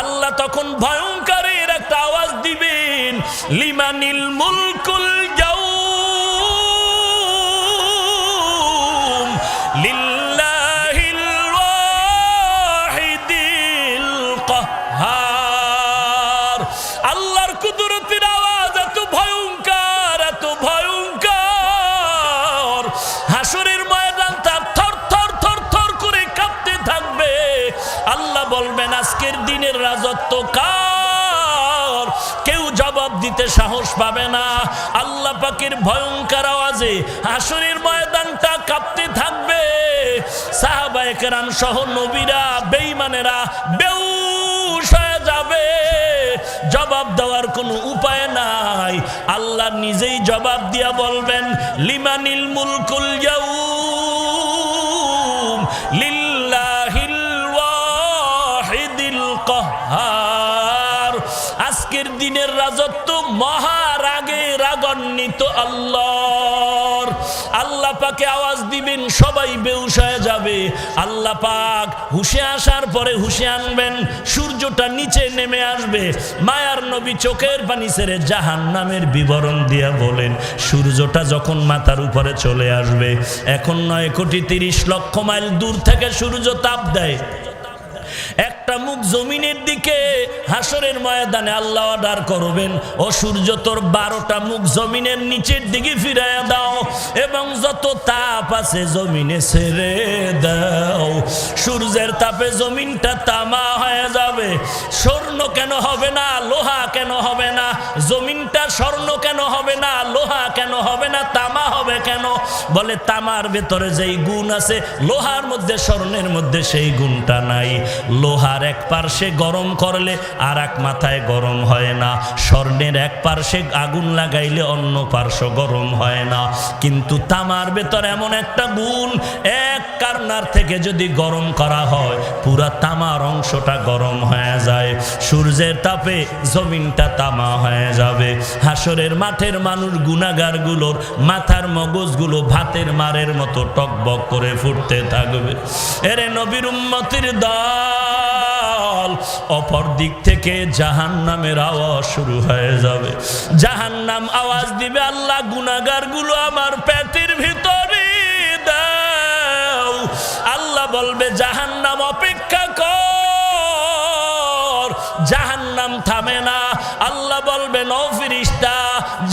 আল্লাহ তখন ভয়ঙ্করের একটা আওয়াজ দিবেন, লিমানিল মুলকুল ইয়াউম লিল্লাহিল ওয়াহিদিল কাহ্হার। আল্লাহর কুদরতের আওয়াজ এত ভয়ঙ্কর, এত ভয়ঙ্কর, হাসরের ময়দানটা থর থর থর থর করে কাঁপতে থাকবে। আল্লাহ বলবেন আজকের দিনের রাজত্ব কার? কেউ জবাব দিতে সাহস পাবে না। আল্লাহ পাকের ভয়ঙ্কর আওয়াজে হাসরের ময়দানটা কাঁপতে থাকবে। সাহাবায়ে কেরাম সহ নবীরা, বেঈমানেরা বেহুশ হয়ে যাবে। জবাব দেওয়ার কোনো উপায় নাই। আল্লাহ নিজেই জবাব দিয়া বলবেন, লিমানিল মুলকুল ইয়াউম লিল্লাহিল ওয়াহিদিল কাহ্হার। আজকের দিনের রাজত্ব মহারাগে রাগান্বিত আল্লাহর। আল্লাহ পাকে আওয়াজ দিবেন, সবাই বেহুশ হয়ে যাবে। আল্লাহ পাক হুশে আসার পরে হুশে আনবেন, সূর্যটা নিচে নেমে আসবে। মায়ার নবী চোখের পানি ছেড়ে জাহান্নামের বিবরণ দিয়া বলেন, সূর্যটা যখন মাথার উপরে চলে আসবে, এখন 9,30,00,000 মাইল দূর থেকে সূর্য তাপ দেয়। একটা মুখ জমিনের দিকে, হাসরের ময়দানে আল্লাহ অর্ডার করবেন, ও সূর্য তোর 12টা মুখ জমিনের নিচের দিকে ফিরাইয়া দাও এবং যত তাপ আছে জমিনে ছেড়ে দাও। সূর্যের তাপে জমিনটা তামা হয়ে যাবে। স্বর্ণ কেন হবে না? লোহা কেন হবে না? জমিনটা স্বর্ণ কেন হবে না? লোহা কেন হবে না? তামা হবে কেন? বলে তামার ভেতরে যেই গুণ আছে লোহার মধ্যে, স্বর্ণের মধ্যে সেই গুণটা নাই। লোহার এক পার্শ্বে গরম করলে আর এক মাথায় গরম হয় না। স্বর্ণের এক পার্শ্বে আগুন লাগাইলে অন্য পার্শ্ব গরম হয় না। কিন্তু তামার ভেতর এমন একটা গুণ, এক কারনার থেকে যদি গরম করা হয় পুরা তামার অংশটা গরম হয়ে যায়। সূর্যের তাপে জমিনটা তামা হয়ে যাবে। হাসরের মাঠের মানুষ গুনাহগারগুলোর মাথার মগজগুলো ভাতের মারের মতো টকবক করে ফুটতে থাকবে। এরে নবীর উম্মতের দল, অপর দিক থেকে জাহান্নামের আওয়াজ শুরু হয়ে যাবে। জাহান্নাম আওয়াজ দিবে, আল্লাহ গুনাহগারগুলো আমার পেটের ভিতরে দাও। আল্লাহ বলবে, জাহান্নাম অপেক্ষা কর। জাহান্নাম থামে না। আল্লাহ বলবেন, ও ফেরেশতা,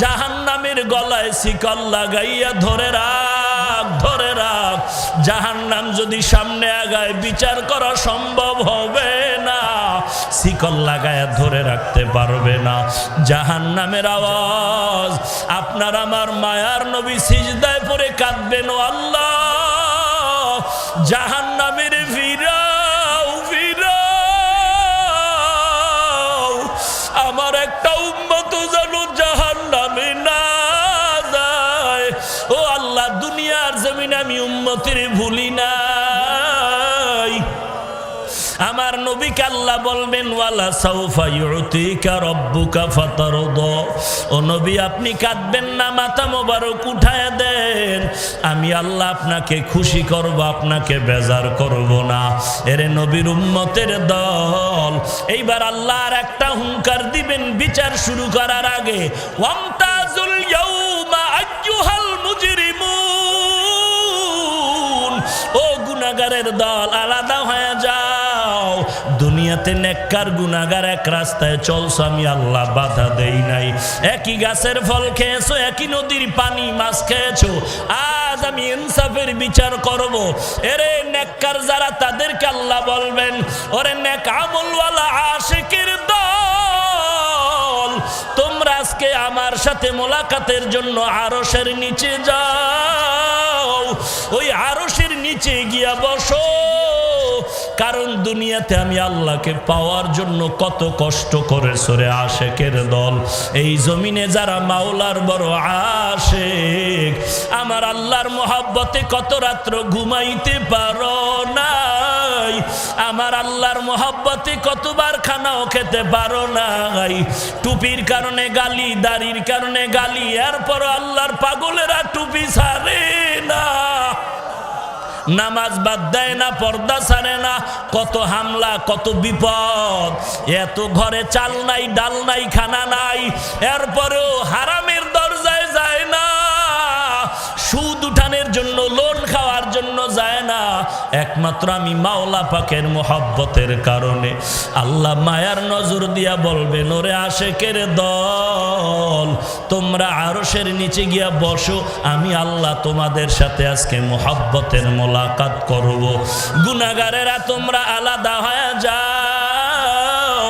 জাহান্নামের গলায় শিকল লাগাইয়া ধরে রাখ, ধরে রাখ। জাহান্নাম যদি সামনে আগায় বিচার করা সম্ভব হবে না, শিকল লাগায়া ধরে রাখতে পারবে না। জাহান্নামের আওয়াজ, আপনার আমার মায়ার নবী সিজদায় পড়ে কাঁদবেন, ও আল্লাহ জাহান্নামের ফিরাও, ফিরাও। আমার একটা উম্মত যেন জাহান্নামে না যায়। ও আল্লাহ, দুনিয়ার জমিনে আমি উম্মতের ভুলি নাই। আমার নবীকে আল্লাহ বলবেন, ওয়ালা সাউফা ইউতিকা রাব্বুকা ফাতারদা। ও নবী, আপনি কাঁদবেন না, মাথা মোবারক উঠায় দেন। আমি আল্লাহ আপনাকে খুশি করব, আপনাকে বেজার করব না। এরে নবীর উম্মতের দল, এইবার আল্লাহর একটা হুঙ্কার দিবেন বিচার শুরু করার আগে, ওয়ামতাজুল ইয়াউমা আইয়ুহাল মুজরিমুন। ও গুনাহগারের দল, আলাদা হয়ে যাও। দুনিয়াতে নেককার গুনাহগার এক রাস্তায় চলছো, আমি আল্লাহ বাধা দেই নাই। একই গাছের ফল খেয়েছো, একই নদীর পানি মাছ খেয়েছো। আজ আমি ইনসাফের বিচার করব। এরে নেককার যারা, তাদেরকে আল্লাহ বলবেন, ওরে নেক আমলওয়ালা আশিকের দল, তোমরা আজকে আমার সাথে মোলাকাতের জন্য আরশের নিচে যাও। ওই আরশের নিচে গিয়া বসো। কারণ দুনিয়াতে আমি আল্লাহকে পাওয়ার জন্য কত কষ্ট করেছো রে আশেকের দল। এই জমিনে যারা মাওলার বড় আশেক, আমার আল্লাহর মোহাব্বতে কত রাত্র ঘুমাইতে পারো নাই। আমার আল্লাহর মোহাব্বতে কতবার খানাও খেতে পারো নাই। টুপির কারণে গালি, দাড়ির কারণে গালি, এরপর আল্লাহর পাগলেরা টুপি ছাড়ে না। নামাজ বাদ দেয় না, পর্দা ছাড়ে না, কত হামলা, কত বিপদ। এত ঘরে চাল নাই, ডাল নাই, খানা নাই, এরপরেও হারামের দরজায় যায় না, সুদ উঠানের জন্য, লোন খাওয়ার জন্য যায় না। একমাত্র আমি মাওলা পাকের মোহাব্বতের কারণে। আল্লাহ মায়ার নজর দিয়া বলবেন, ওরে আশেকের দল, তোমরা আরশের নিচে গিয়া বসো, আমি আল্লাহ তোমাদের সাথে আজকে মোহাব্বতের মোলাকাত করব। গুনাহগারেরা তোমরা আলাদা হয়ে যাও।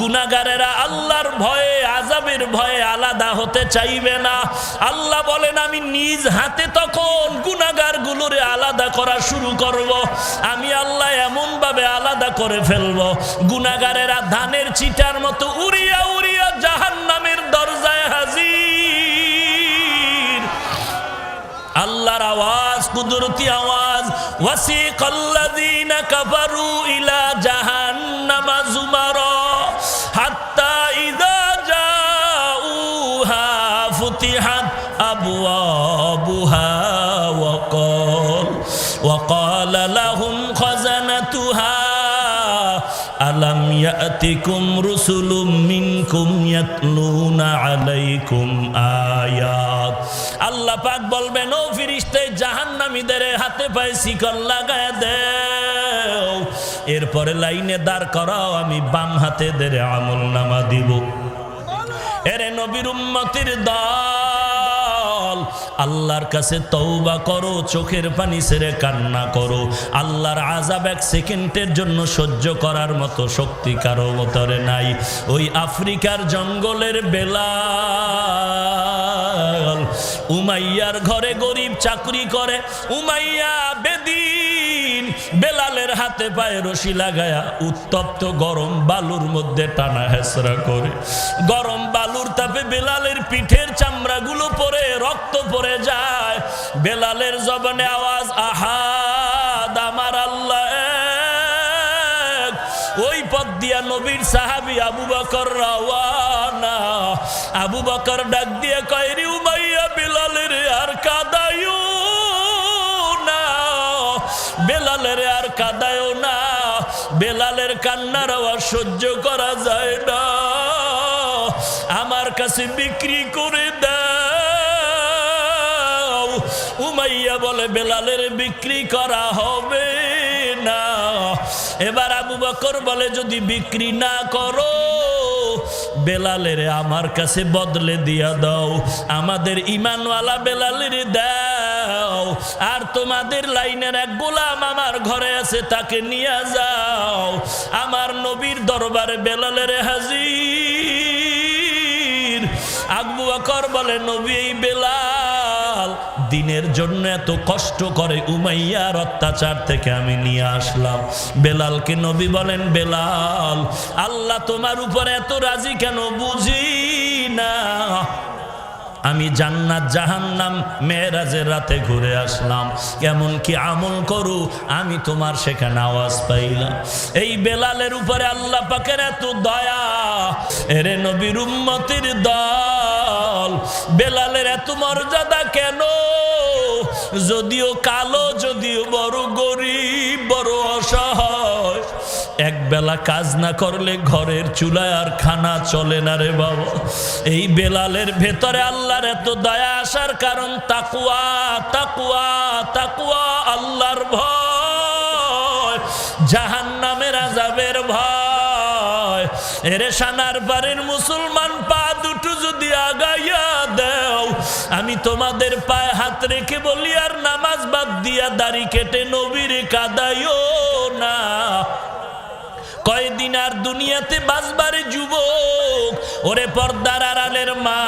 গুনাহগারেরা আল্লাহর ভয়ে, আযাবের ভয়ে আলাদা হতে চাইবে না। আল্লাহ বলেন, আমি নিজ হাতে তখন গুনাহগার গুলোরে আলাদা করা শুরু করব। আমি আল্লাহ এমন ভাবে আলাদা করে ফেলব, গুনাহগারেরা ধানের চিটার মতো উড়িয়া উড়িয়া জাহান্নামের দরজায় হাজির। আল্লাহর আওয়াজ, কুদরতি আওয়াজ, ওয়াসিকাল্লাযীনা কাফারু ইলা জাহান্নামা যুমারা হাত্তা ইযা জাউহা ফুতিহাত আবওয়াবুহা ওয়াকালা লাহুম খাযানাতুহা আলাম ইয়াতিকুম রুসুলুম মিনকুম ইয়াতলুনা আলাইকুম আয়াত। আল্লাহ পাক বলবেন, ও ফেরেশতা, জাহান্নামীদের হাতে পায়ে শিকল লাগায় দাও, এরপরে লাইনে দাঁড় করাও, আমি বাম হাতে দেরে আমলনামা দিব। এরে নবীর উম্মতের দল, আল্লাহর কাছে তওবা করো, চোখের পানি ছেড়ে কান্না করো। আল্লাহর আযাব এক সেকেন্ডের জন্য সহ্য করার মতো শক্তি কারো ভিতরে নাই। ওই আফ্রিকার জঙ্গলের বেলাল, উমাইয়ার ঘরে গরিব চাকরি করে, উমাইয়া বেদিন বেলালের হাতে পায়ে রশি লাগায়া উত্তপ্ত গরম বালুর মধ্যে টানা হেসরা করে। গরম বালুর তাপে বেলালের পিঠের চামড়াগুলো পরে রক্ত পড়ে যায়। বেলালের জবানে আওয়াজ, আহাদ, আমার আল্লাহ এক। ওই পথ দিয়া নবীর সাহাবী আবু বকর রওয়ানা। আবু বকর ডাক দিয়ে কয়, রে উমাইয়া, বেলালের আর কাঁদায়ও না, বেলালের আর কাঁদায়ও না, বেলালের কান্নার আওয়াজ সহ্য করা যায় না, আমার কাছে বিক্রি করে দাও। উমাইয়া বলে, বেলালের বিক্রি করা হবে না। এবার আবু বকর বলে, যদি বিক্রি না করো, বেলালের আমার কাছে বদলে দিয়া দাও, আমাদের ঈমানওয়ালা বেলালের দাও, আর তোমাদের লাইনের এক গোলাম আমার ঘরে আছে, তাকে নিয়ে যাও। আমার নবীর দরবারে বেলালের হাজির। আবু বকর বলে, নবী, এই বেলাল দিনের জন্য এত কষ্ট করে, উমাইয়ার অত্যাচার থেকে আমি নিয়ে আসলাম। বেলালকে নবী বলেন, বেলাল, আল্লাহ তোমার উপরে এত রাজি কেন বুঝি না। আমি জান্নাত জাহান্নাম মেরাজের রাতে ঘুরে আসলাম, কেমন কি আমল করু আমি তোমার সেখানে আওয়াজ পাইলাম। এই বেলালের উপরে আল্লাহ পাকের এত দয়া। এরে নবীর উম্মতের দল, বেলালের এত মর্যাদা কেন? যদিও কালো, যদিও বড় গরিব, বড় অসহায়, এক বেলা কাজ না করলে ঘরের চুলায় আর খানা চলে না রে বাবা। এই বেলালের ভেতরে আল্লাহর এত দয়া আসার কারণ তাকওয়া, তাকওয়া, তাকওয়া, আল্লাহর ভয়, জাহান্নামের আযাবের ভয়। এরে সানার বাড়ির মুসলমান, পা দুটো যদি আগাইয়া দাও, আমি তোমাদের পায়ে হাত রেখে বলি, আর নামাজ বাদ দিয়া দাড়ি কেটে নবীরে কাঁদাইও না। কয়দিন আর দুনিয়াতে বাঁচবারে যুবক। ওরে পর্দার আড়ালের মা,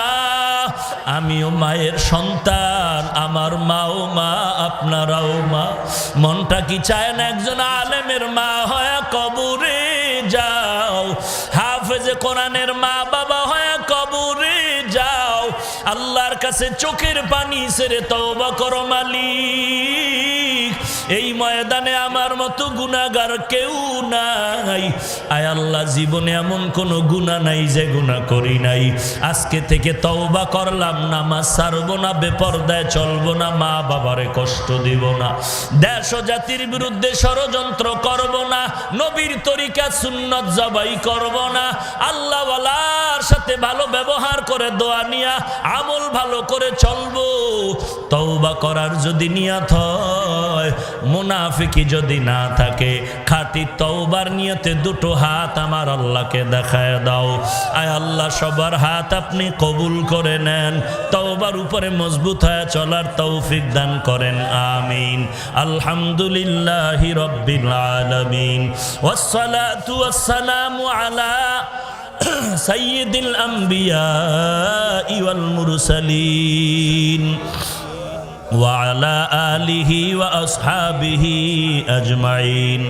আমিও মায়ের সন্তান, আমার মাও মা, আপনারাও মা। মনটা কি চায় না একজন আলেমের মা হয়ে কবরে যাও, হাফেজে কোরআনের মা বাবা হয়ে কবরে যাও, আল্লাহর কাছে চোখের পানি ছেড়ে তওবা করো মালিক। এই ময়দানে আমার মতো গুনাহগার কেউ নাই। আয় আল্লাহ, জীবনে এমন কোনো গুনাহ নাই যে গুনাহ করি নাই। আজকে থেকে তওবা করলাম, নামাজ ছাড়বো না, বেপরদায় চলবো না, মা বাবারে কষ্ট দিব না, দেশ ও জাতির বিরুদ্ধে ষড়যন্ত্র করব না, নবীর তরিকা সুন্নাত জবাই করব না, আল্লাহ ওয়ালার সাথে ভালো ব্যবহার করে দোয়া নিয়া আমল ভালো করে চলবো। তওবা করার যদি নিয়ত হয়, মুনাফিকি যদি না থাকে, খাঁটি তওবার নিয়তে দুটো হাত আমার আল্লাহকে দেখায় দাও। আয় আল্লাহ, সবার হাত আপনি কবুল করে নেন, তওবার উপরে মজবুত হয়ে চলার তৌফিক দান করেন, আমিন। আলহামদুলিল্লাহি রাব্বিল আলামিন, ওয়াসসালাতু ওয়াসসালামু আলা সাইয়্যিদিল আমবিয়া ওয়াল মুরসালিন وعلى آله وأصحابه أجمعين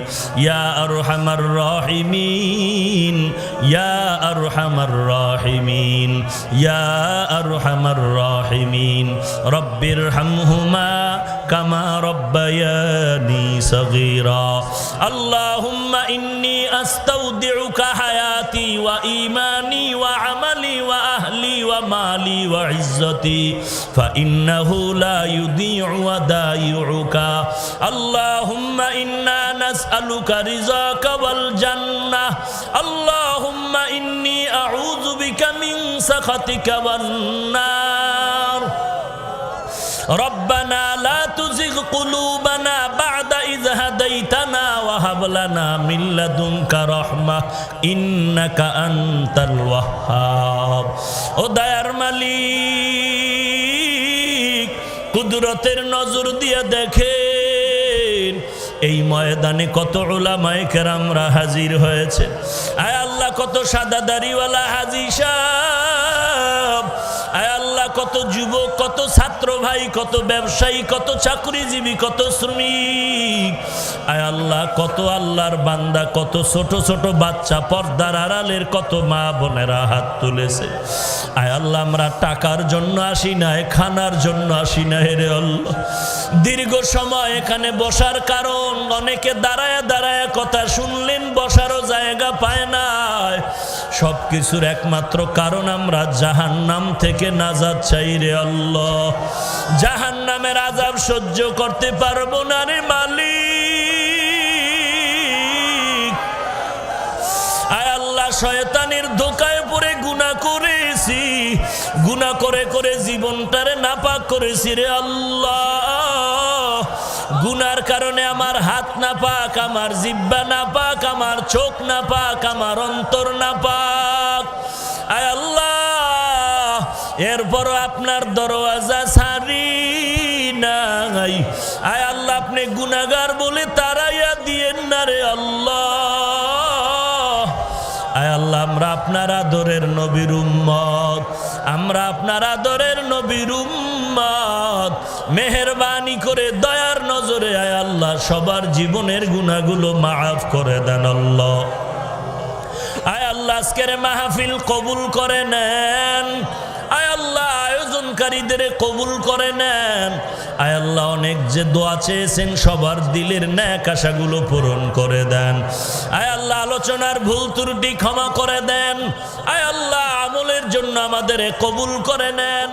يا أرحم الراحمين يا أرحم الراحمين يا أرحم الراحمين رب ارحمهما كما ربياني صغيرا اللهم إني أستودعك حياتي وإيماني وعملي وأهلي ومالي وعزتي فإنه لا يضيع ودائعك اللهم إنا نسألك رضاك والجنة اللهم إني أعوذ بك من سخطك والنار ربنا لا تزغ قلوبنا بعد إذ هديتنا وهب لنا من لدنك رحمة إنك أنت الوهاب ও দয়ার মালিক কুদরতের নজর দিয়ে দেখেন এই ময়দানে কত উলামায়ে কেরামরা হাজির হয়েছে। আয় আল্লাহ, কত সাদা দাড়িওয়ালা হাজী সাহেব, আয় আল্লাহ, কত যুবক, কত ছাত্র ভাই, কত ব্যবসায়ী, কত চাকরিজীবী, কত শ্রমিক, আয় আল্লাহ, কত আল্লাহর বান্দা, কত ছোট ছোট বাচ্চা, পর্দার আড়ালের কত মা বোনেরা হাত তুলেছে। আয় আল্লাহ, আমরা টাকার জন্য আসি নাই, খানার জন্য আসি না রে আল্লাহ। দীর্ঘ সময় এখানে বসার কারণ, অনেকে দাঁড়ায় দাঁড়ায় কথা শুনলেন, বসারও জায়গা পায় না। সব কিছুর একমাত্র কারণ আমরা জাহান্নাম থেকে নাজাত চাই রে আল্লাহ। জাহান্নামের আযাব সহ্য করতে পারবো না রে মালিক। আয় আল্লাহ, শয়তানের ধোঁকায় পড়ে গুনাহ করেছি, গুনাহ করে করে জীবনটারে নাপাক করেছি রে আল্লাহ। গুনার কারণে আমার হাত নাপাক, আমার জিহ্বা নাপাক, আমার চোখ নাপাক, আমার অন্তর নাপাক। আয় আল্লাহ, এরপরও আপনার দরওয়াজা ছাড়ি নাই। আয় আল্লাহ, আপনি গুনাহগার বলে তাড়াইয়া দিয়েন না রে আল্লাহ। আয় আল্লাহ, আমরা আপনার আদরের নবীর উম্মত, আমরা আপনার আদরের নবীর উম্মত। মেহেরবানি করে দয়ার নজরে আয় আল্লাহ সবার জীবনের গুনাহগুলো মাফ করে দেন আল্লাহ। আয় আল্লাহ, আজকের মাহফিল কবুল করে নেন। আয় আল্লাহ, আয়োজনকারীদের কবুল করে নেন। আয় আল্লাহ, অনেক যে দোয়া চেয়েছেন সবার দিলের ন্যাক আশাগুলো পূরণ করে দেন। আয় আল্লাহ, আলোচনার ভুল ত্রুটি ক্ষমা করে দেন। আয় আল্লাহ, আমলের জন্য আমাদের কবুল করে নেন।